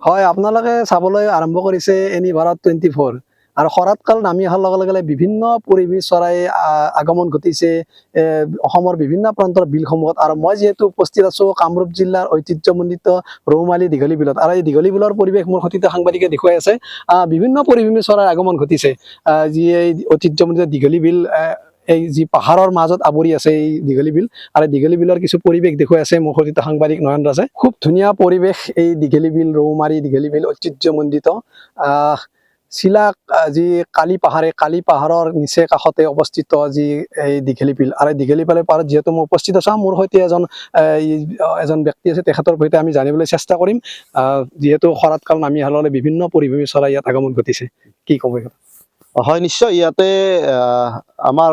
হয়, আপোনালোকে চাবলৈ আৰম্ভ কৰিছে এনি ভাৰত 24 আৰু শৰৎকাল নামি অহাৰ লগে লগে বিভিন্ন পৰিভ্ৰমী চৰাই আগমন ঘটিছে অসমৰ বিভিন্ন প্ৰান্তৰ বিলসমূহত। আৰু মই যিহেতু উপস্থিত আছো কামৰূপ জিলাৰ ঐতিহ্যমণ্ডিত ৰৌমালী দীঘলী বিলত, আৰু এই দীঘলী বিলৰ পৰিৱেশ মোৰ সতীৰ্থ সাংবাদিকে দেখুৱাই আছে। বিভিন্ন পৰিভ্ৰমী চৰাইৰ আগমন ঘটিছে, যি এই ঐতিহ্যমণ্ডিত দীঘলী বিল, এই যি পাহাৰৰ মাজত আৱৰি আছে এই দীঘলী বিল, আৰু দীঘলী বিলৰ কিছু পৰিৱেশ দেখুৱাই আছে মোৰ সতীৰ্থ সাংবাদিক নয়ন ৰাজে। খুব ধুনীয়া পৰিৱেশ এই দীঘলী বিল, ৰৌমাৰী দীঘলী বিল ঐতিহ্যমণ্ডিত চিলাক যি কালি পাহাৰৰ নিচে কাষতে অৱস্থিত যি এই দীঘলী বিল। আৰু দীঘলী বিলৰ পাৰত যিহেতু মই উপস্থিত আছো, মোৰ সৈতে এজন ব্যক্তি আছে, তেখেতৰ সৈতে আমি জানিবলৈ চেষ্টা কৰিম। যিহেতু শৰৎকাল নামি অহাৰ লগে বিভিন্ন পৰিভ্ৰমী চৰাই ইয়াত আগমন ঘটিছে, কি ক'ব? হয়, নিশ্চয়। ইয়াতে আমাৰ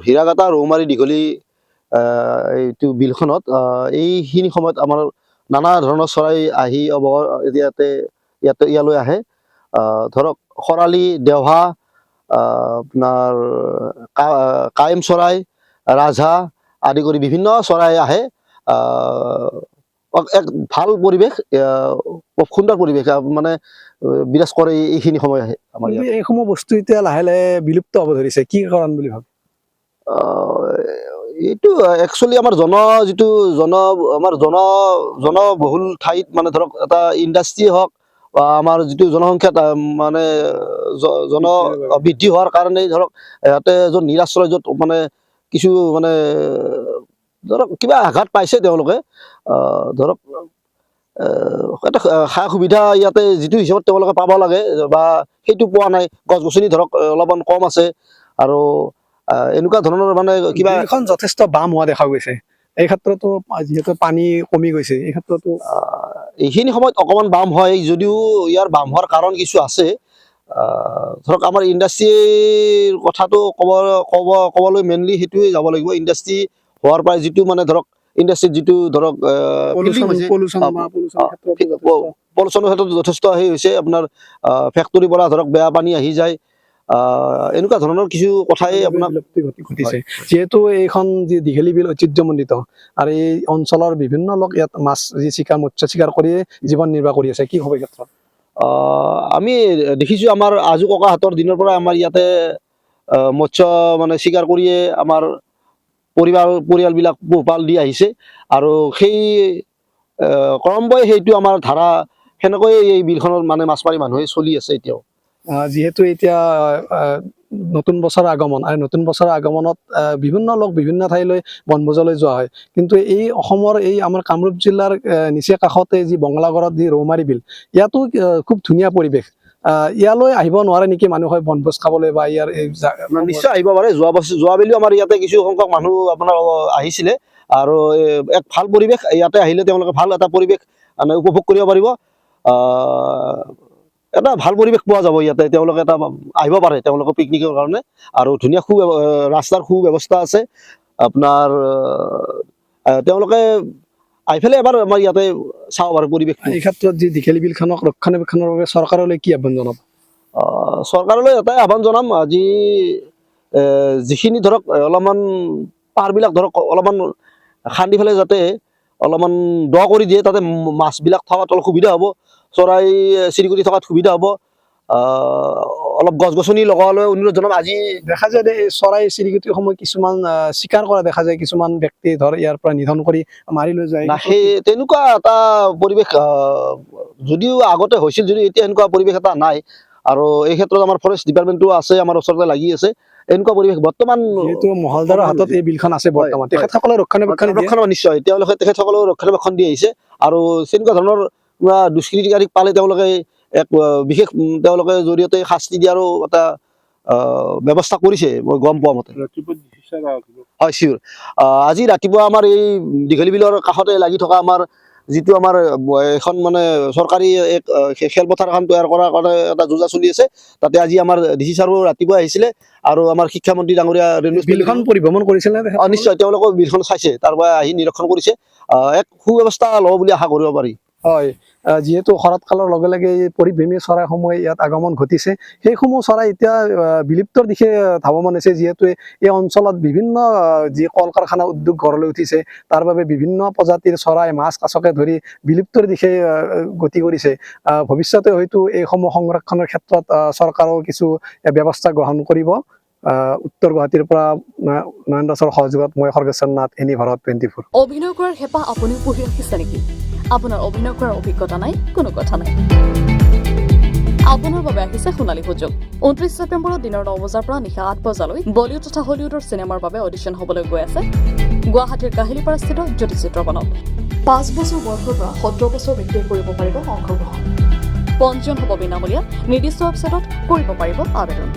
হীৰাগাটা ৰৌমাৰী দীঘলী এইটো বিলখনত এইখিনি সময়ত আমাৰ নানা ধৰণৰ চৰাই আহি ইয়ালৈ আহে। ধৰক শৰালী, দেওহা, আপোনাৰ কায়েম চৰাই, ৰাজহাঁহ আদি কৰি বিভিন্ন চৰাই আহে। এক ভাল পৰিৱেশ, সুন্দৰ পৰিৱেশ মানে বিৰাজ কৰে এইখিনি সময় আহে আমাৰ ইয়াত। এইসমূহ বস্তু এতিয়া লাহে লাহে বিলুপ্ত হ'ব ধৰিছে, কি কাৰণ বুলি ভাবে? এইটো একচুৱেলি আমাৰ জনবহুল ঠাইত মানে ধৰক এটা ইণ্ডাষ্ট্ৰি হওক বা আমাৰ যিটো জনসংখ্যা মানে বৃদ্ধি হোৱাৰ কাৰণে ধৰক ইয়াতে য'ত নিৰাশ্ৰয়, য'ত মানে কিছু মানে ধৰক কিবা আঘাত পাইছে তেওঁলোকে, ধৰক এটা সা সুবিধা ইয়াতে যিটো হিচাপত তেওঁলোকে পাব লাগে বা সেইটো পোৱা নাই। গছ গছনি ধৰক অলপমান কম আছে, আৰু এনেকুৱা ধৰণৰ মানে কিবা এখন যথেষ্ট বাম হোৱা দেখা গৈছে। এই ক্ষেত্ৰতো যিহেতু পানী কমি গৈছে, এই ক্ষেত্ৰতো এইখিনি সময়ত অকণমান বাম হয়, যদিও ইয়াৰ বাম হোৱাৰ কাৰণ কিছু আছে। ধৰক আমাৰ ইণ্ডাষ্ট্ৰিৰ কথাটো ক'বলৈ মেইনলি সেইটোৱে যাব লাগিব। ইণ্ডাষ্ট্ৰি হোৱাৰ পৰা যিটো মানে ধৰক ইণ্ডাষ্ট্ৰিত যিটো ধৰক পলিউশ্যনৰ ক্ষেত্ৰত যথেষ্ট হেৰি হৈছে। আপোনাৰ ফেক্টৰীৰ পৰা ধৰক বেয়া পানী আহি যায়, এনেকুৱা ধৰণৰ কিছু কথাই আপোনাৰ ঘটিছে। যিহেতু এইখন যি দীঘলী বিল ঐতিহ্যমণ্ডিত, আৰু এই অঞ্চলৰ বিভিন্ন লোক ইয়াত মাছ মৎস্য চিকাৰ কৰিয়ে জীৱন নিৰ্বাহ কৰি আছে, কি হ'ব এই ক্ষেত্ৰত? আমি দেখিছোঁ আমাৰ আজো ককাহঁতৰ দিনৰ পৰা আমাৰ ইয়াতে মৎস্য মানে চিকাৰ কৰিয়ে আমাৰ পৰিয়ালবিলাক পোহপাল দি আহিছে, আৰু সেই ক্ৰমবয় সেইটো আমাৰ ধাৰা সেনেকৈয়ে এই বিলখনত মানে মাছ মাৰি মানুহে চলি আছে এতিয়াও। যিহেতু এতিয়া নতুন বছৰৰ আগমন, আৰু নতুন বছৰৰ আগমনত বিভিন্ন লোক বিভিন্ন ঠাইলৈ বনভোজলৈ যোৱা হয়, কিন্তু এই অসমৰ এই আমাৰ কামৰূপ জিলাৰ নিচে কাষতে যি বঙলাগড়ত যি ৰৌমাৰী বিল, ইয়াতো খুব ধুনীয়া পৰিৱেশ। ইয়ালৈ আহিব নোৱাৰে নেকি মানুহে বনভোজ খাবলৈ, বা ইয়াৰ নিশ্চয় আহিব পাৰে। যোৱাবেলিও আমাৰ ইয়াতে কিছু সংখ্যক মানুহ আপোনাৰ আহিছিলে, আৰু এক ভাল পৰিৱেশ। ইয়াতে আহিলে তেওঁলোকে ভাল এটা পৰিৱেশ মানে উপভোগ কৰিব পাৰিব। এটা ভাল পৰিৱেশ পোৱা যাব ইয়াতে, তেওঁলোকে এটা আহিব পাৰে তেওঁলোকৰ পিকনিকৰ কাৰণে, আৰু ধুনীয়া ৰাস্তাৰ সুব্যৱস্থা আছে আপোনাৰ। তেওঁলোকে আহি পেলাই এবাৰ আমাৰ ইয়াতে চাব পাৰে পৰিৱেশ। এই ক্ষেত্ৰত যি দীঘলী বিলখনক ৰক্ষণাবেক্ষণৰ বাবে চৰকাৰলৈ কি আহ্বান জনাব? চৰকাৰলৈ এটাই আহ্বান জনাম, আজি যিখিনি ধৰক অলপমান পাৰবিলাক ধৰক অলপমান খান্দি পেলাই যাতে অলপমান দ কৰি দিয়ে, তাতে মাছবিলাক থকাত অলপ সুবিধা হ'ব, চৰাই চিৰিকটি থকাত সুবিধা হ'ব। অলপ গছ গছনি লগাবলৈ অনুৰোধ জনাম। আজি দেখা যায় যে এই চৰাই চিৰিকটিৰ সময় কিছুমান চিকাৰ কৰা দেখা যায়, কিছুমান ব্যক্তি ধৰ ইয়াৰ পৰা নিধন কৰি মাৰি লৈ যায়। সেই তেনেকুৱা এটা পৰিৱেশ যদিও আগতে হৈছিল, যদিও এতিয়া এনেকুৱা পৰিৱেশ এটা নাই। আৰু এই ক্ষেত্ৰত আমাৰ ফৰেষ্ট ডিপাৰ্টমেণ্টটো আছে, আমাৰ ওচৰতে লাগি আছে। এনেকুৱা পৰিৱেশ বৰ্তমান যিহেতু মহলদাৰৰ হাতত এই বিলখন আছে বৰ্তমান, তেখেতসকলে ৰক্ষণাবেক্ষণ নিশ্চয় তেখেতসকলেও ৰক্ষণাবেক্ষণ দি আহিছে, আৰু তেনেকুৱা ধৰণৰ দুষ্কৃতিকাৰীক পালে তেওঁলোকে এক বিশেষ তেওঁলোকে জৰিয়তে শাস্তি দিয়াৰো এটা ব্যৱস্থা কৰিছে, মই গম পোৱা মতে। হয়, চিয়ৰ। আজি ৰাতিপুৱা আমাৰ এই দীঘলী বিলৰ কাষতে লাগি থকা আমাৰ যিটো আমাৰ এখন মানে চৰকাৰী এক খেলপথাৰ এখন তৈয়াৰ কৰাৰ কাৰণে এটা যোজনা চলি আছে, তাতে আজি আমাৰ ডিচি ছাৰো ৰাতিপুৱা আহিছিলে, আৰু আমাৰ শিক্ষামন্ত্ৰী ডাঙৰীয়া বিলখন পৰিভ্ৰমণ কৰিছিল নে? নিশ্চয়, তেওঁলোকে বিলখন চাইছে, তাৰ পৰা আহি নিৰীক্ষণ কৰিছে। এক সুব্যৱস্থা ল'ব বুলি আশা কৰিব পাৰি। হয়, যিহেতু শৰৎকালৰ লগে লগে এই পৰিভ্ৰমী চৰাইসমূহে ইয়াত আগমন ঘটিছে, সেইসমূহ চৰাই এতিয়া বিলুপ্তৰ দিশে ধাৱমান হৈছে। যিহেতু এই অঞ্চলত বিভিন্ন যি কল কাৰখানা উদ্যোগ গঢ় লৈ উঠিছে, তাৰ বাবে বিভিন্ন প্ৰজাতিৰ চৰাই, মাছ কাছকে ধৰি বিলুপ্তৰ দিশে গতি কৰিছে। ভৱিষ্যতে হয়তো এইসমূহ সংৰক্ষণৰ ক্ষেত্ৰত চৰকাৰেও কিছু ব্যৱস্থা গ্ৰহণ কৰিব। উত্তৰ গুৱাহাটীৰ পৰা নয়ন দাসৰ সহযোগত মই সৰ্বেশ্বৰ নাথ, এনি ভাৰত 24। অভিনয় কৰাৰ হেঁপাহ আপুনিও পুহি ৰাখিছে নেকি? আপোনাৰ অভিনয় কৰাৰ অভিজ্ঞতা নাই? কোনো কথা নাই। আপোনাৰ বাবে আহিছে সোণালী সুযোগ। 29 ছেপ্টেম্বৰত দিনৰ 9 বজাৰ পৰা নিশা 8 বজালৈ বলিউড তথা হলিউডৰ চিনেমাৰ বাবে অডিশ্যন হ'বলৈ গৈ আছে গুৱাহাটীৰ কাহিলীপাৰাস্থিত জ্যোতি চিত্ৰবনত। 5 বছৰ বয়সৰ পৰা 17 বছৰ ব্যক্তিয়ে কৰিব পাৰিব অংশগ্ৰহণ। পঞ্জীয়ন হ'ব বিনামূলীয়া। নিৰ্দিষ্ট ৱেবছাইটত কৰিব পাৰিব আবেদন।